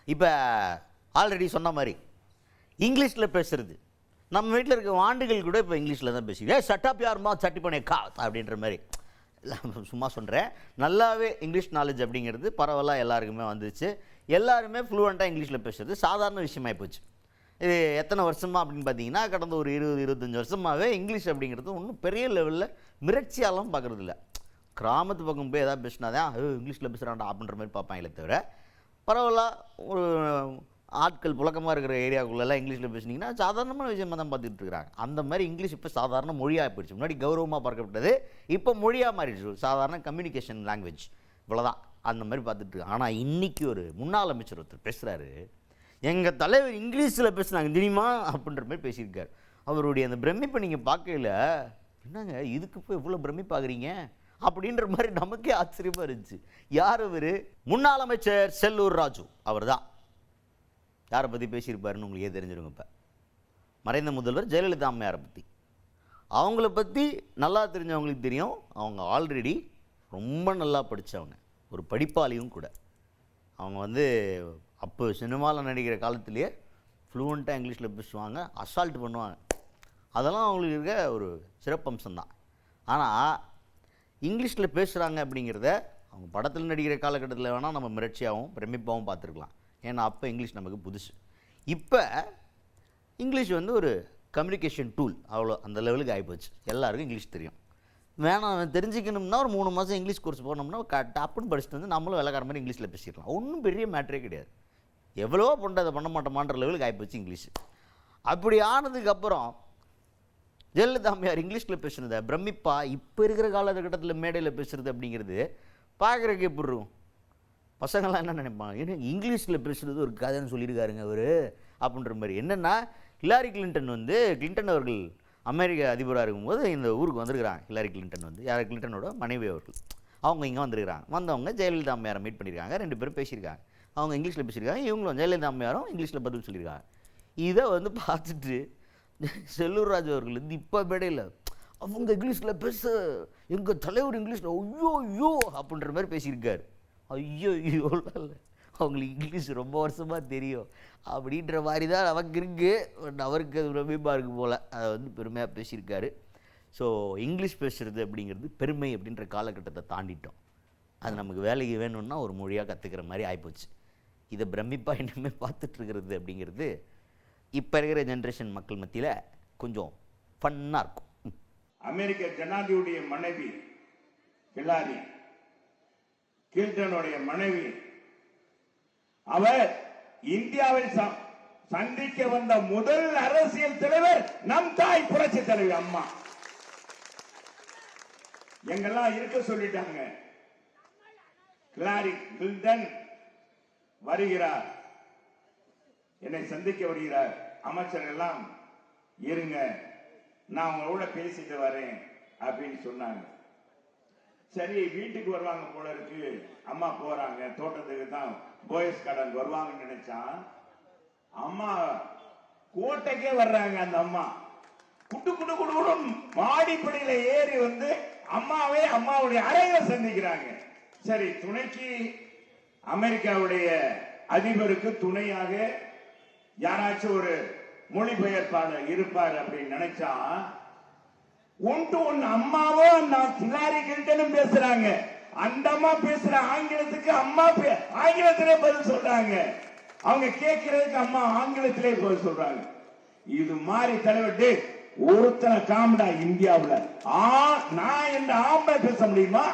இப்போ ஆல்ரெடி சொன்ன மாதிரி இங்கிலீஷில் பேசுகிறது, நம்ம வீட்டில் இருக்க ஆண்டுகள் கூட இப்போ இங்கிலீஷில் தான் பேசுகிறேன். சட்டாப் யாருமா சட்டி பண்ணே கா அப்படின்ற மாதிரி சும்மா சொல்கிறேன். நல்லாவே இங்கிலீஷ் நாலேஜ் அப்படிங்கிறது பரவலாக எல்லாருக்குமே வந்துச்சு. எல்லாருமே ஃப்ளூவெண்ட்டாக இங்கிலீஷில் பேசுகிறது சாதாரண விஷயமாகி போச்சு. இது எத்தனை வருஷமா அப்படின்னு பார்த்தீங்கன்னா கடந்த ஒரு 20-25 வருஷமாகவே இங்கிலீஷ் அப்படிங்கிறது ஒன்றும் பெரிய லெவலில் மிரட்சியாலும் பார்க்குறது இல்லை. கிராமத்து பக்கம் போய் எதாவது பேசினாதான் இங்கிலீஷில் பேசுகிறான்டா அப்படின்ற மாதிரி பார்ப்பாங்களே தவிர, பரவலாக ஒரு ஆட்கள் புழக்கமாக இருக்கிற ஏரியாவுக்குள்ளெல்லாம் இங்கிலீஷில் பேசுனீங்கன்னா சாதாரணமான விஷயமாக தான் பார்த்துட்டு இருக்கிறாங்க. அந்த மாதிரி இங்கிலீஷ் இப்போ சாதாரண மொழியாக போயிடுச்சு. முன்னாடி கௌரவமாக பார்க்கப்பட்டது, இப்போ மொழியாக மாறிடுச்சு. சாதாரண கம்யூனிகேஷன் லாங்குவேஜ் இவ்வளோதான், அந்த மாதிரி பார்த்துட்டு இருக்காங்க. ஆனால் இன்றைக்கி ஒரு முன்னாள் அமைச்சர் ஒருத்தர் பேசுகிறாரு, எங்கள் தலைவர் இங்கிலீஷில் பேசுனாங்க தெரியுமா அப்படின்ற மாதிரி பேசியிருக்கார். அவருடைய அந்த பிரமிப்பை நீங்கள் பார்க்கல, என்னங்க இதுக்கு போய் இவ்வளோ பிரமிப்பாகிறீங்க அப்படின்ற மாதிரி நமக்கே ஆச்சரியமாக இருந்துச்சு. யார் அவர்? முன்னாள் அமைச்சர் செல்லூர் ராஜு அவர் தான். யாரை பற்றி பேசியிருப்பாருன்னு உங்களுக்கே தெரிஞ்சிருங்க. இப்போ மறைந்த முதல்வர் ஜெயலலிதா அம்மையாரை பற்றி. அவங்கள பற்றி நல்லா தெரிஞ்சவங்களுக்கு தெரியும், அவங்க ஆல்ரெடி ரொம்ப நல்லா படித்தவங்க, ஒரு படிப்பாளியும் கூட. அவங்க அப்போ சினிமாவில் நடிக்கிற காலத்திலேயே ஃப்ளூவெண்ட்டாக இங்கிலீஷில் பேசுவாங்க, அசால்ட் பண்ணுவாங்க. அதெல்லாம் அவங்களுக்கு இருக்க ஒரு சிறப்பம்சம் தான். ஆனால் இங்கிலீஷில் பேசுகிறாங்க அப்படிங்கிறத அவங்க படத்தில் நடிக்கிற காலகட்டத்தில் வேணால் நம்ம மிரட்சியாகவும் பிரமிப்பாகவும் பார்த்துருக்கலாம். ஏன்னா அப்போ இங்கிலீஷ் நமக்கு புதுசு. இப்போ இங்கிலீஷ் ஒரு கம்யூனிகேஷன் டூல், அவ்வளோ அந்த லெவலுக்கு ஆகிப்போச்சு. எல்லாருக்கும் இங்கிலீஷ் தெரியும். வேணாம் தெரிஞ்சுக்கணும்னா ஒரு 3 மாதம் இங்கிலீஷ் கோர்ஸ் போனோம்னா டப்புன்னு படிச்சுட்டு நம்மளும் வேலைக்கார மாதிரி இங்கிலீஷில் பேசிடலாம். ஒன்றும் பெரிய மேட்டரே கிடையாது. எவ்வளவோ அதை பண்ண மாட்டோமான்ற லெவலுக்கு ஆகிப்போச்சு இங்கிலீஷ். அப்படி ஆனதுக்கப்புறம் ஜெயலலிதா அம்மையார் இங்கிலீஷில் பேசுனதை பிரமிப்பா இப்போ இருக்கிற காலகட்டத்தில் மேடையில் பேசுகிறது அப்படிங்கிறது பார்க்குறதுக்கு எப்படி இருக்கும்? பசங்கள்லாம் என்ன நினைப்பாங்க, ஏன்னா இங்கிலீஷில் பேசுகிறது ஒரு கதைன்னு சொல்லியிருக்காருங்க அவர் அப்படின்ற மாதிரி. என்னென்னா ஹிலாரி கிளின்டன் அவர்கள் அமெரிக்க அதிபராக இருக்கும்போது இந்த ஊருக்கு வந்திருக்கிறாங்க. ஹிலாரி கிளின்டன் யார்? கிளின்டனோட மனைவி அவர்கள். அவங்க இங்கே வந்திருக்கிறாங்க. வந்தவங்க ஜெயலலிதா அம்மையாரை மீட் பண்ணியிருக்காங்க. 2 பேரும் பேசியிருக்காங்க. அவங்க இங்கிலீஷில் பேசியிருக்காங்க, இவங்களும் ஜெயலலிதா அம்மையாரும் இங்கிலீஷில் பதில் சொல்லியிருக்காங்க. இதை பார்த்துட்டு செல்லூர் ராஜு அவர்கள் இப்போ மேடையில் அவங்க இங்கிலீஷில் பேச எங்கள் தலைவர் இங்கிலீஷில் ஐயோ ஐயோ அப்படின்ற மாதிரி பேசியிருக்காரு. ஐயோ ஐயோ இல்லை, அவங்களுக்கு இங்கிலீஷ் ரொம்ப வருஷமாக தெரியும் அப்படின்ற மாதிரி தான் நமக்கு இருக்குது. பட் அவருக்கு அது பிரமிப்பாக இருக்குது போல், அதை பெருமையாக பேசியிருக்காரு. ஸோ இங்கிலீஷ் பேசுகிறது அப்படிங்கிறது பெருமை அப்படின்ற காலகட்டத்தை தாண்டிட்டோம். அது நமக்கு வேலைக்கு வேணும்னா ஒரு மொழியாக கற்றுக்கிற மாதிரி ஆகிப்போச்சு. இதை பிரமிப்பாக இன்னுமே பார்த்துட்ருக்கிறது அப்படிங்கிறது இப்போ இருக்கிற ஜென்ரேஷன் மக்கள் மத்தியில் கொஞ்சம் ஃபன்னாக இருக்கும். அமெரிக்க ஜனாதிபதியுடைய மனைவி ஹிலாரி கிளின்டனுடைய மனைவி, அவர் இந்தியாவில் சந்திக்க வந்த முதல் அரசியல் தலைவர் நம் தாய் புரட்சி தலைவர் அம்மா. எங்கெல்லாம் இருக்க சொல்லிட்டாங்க. ஹிலாரி கிளின்டன் வருகிறார், என்னை சந்திக்க வருகிறார், அமைச்சர்கள் எல்லாம் இருங்க நான் உங்களோட பேசிட்டு வரேன் அப்படின்னு சொன்னாங்க. சரி வீட்டுக்கு வருவாங்க போல இருக்கு, அம்மா போறாங்க தோட்டத்துக்கு தான் போயஸ் கார்டன் வருவாங்கன்னு நினைச்சான். அம்மா கோட்டைக்கே வர்றாங்க. அந்த அம்மா குட்டு குட்டு குடு மாடிப்படியில ஏறி அம்மாவே அம்மாவுடைய அறையில சந்திக்கிறாங்க. சரி துணைக்கு அமெரிக்காவுடைய அதிபருக்கு துணையாக யாராச்சும் ஒரு மொழிபெயர்ப்பாளர் இருப்பார் அப்படின்னு நினைச்சா, ஒன்று அம்மாவோ ஹிலாரி கிளின்டனும் பேசுறாங்க. அந்த அம்மா பேசுற ஆங்கிலத்துக்கு அம்மா ஆங்கிலத்திலே பதில் சொல்றாங்க. அவங்க கேட்கறதுக்கு அம்மா ஆங்கிலத்திலே பதில் சொல்றாங்க. இது மாதிரி தலைவர் ஒருத்தனை காமெடா இந்தியாவுல நான் என்ற ஆம்பளை பேச முடியுமா?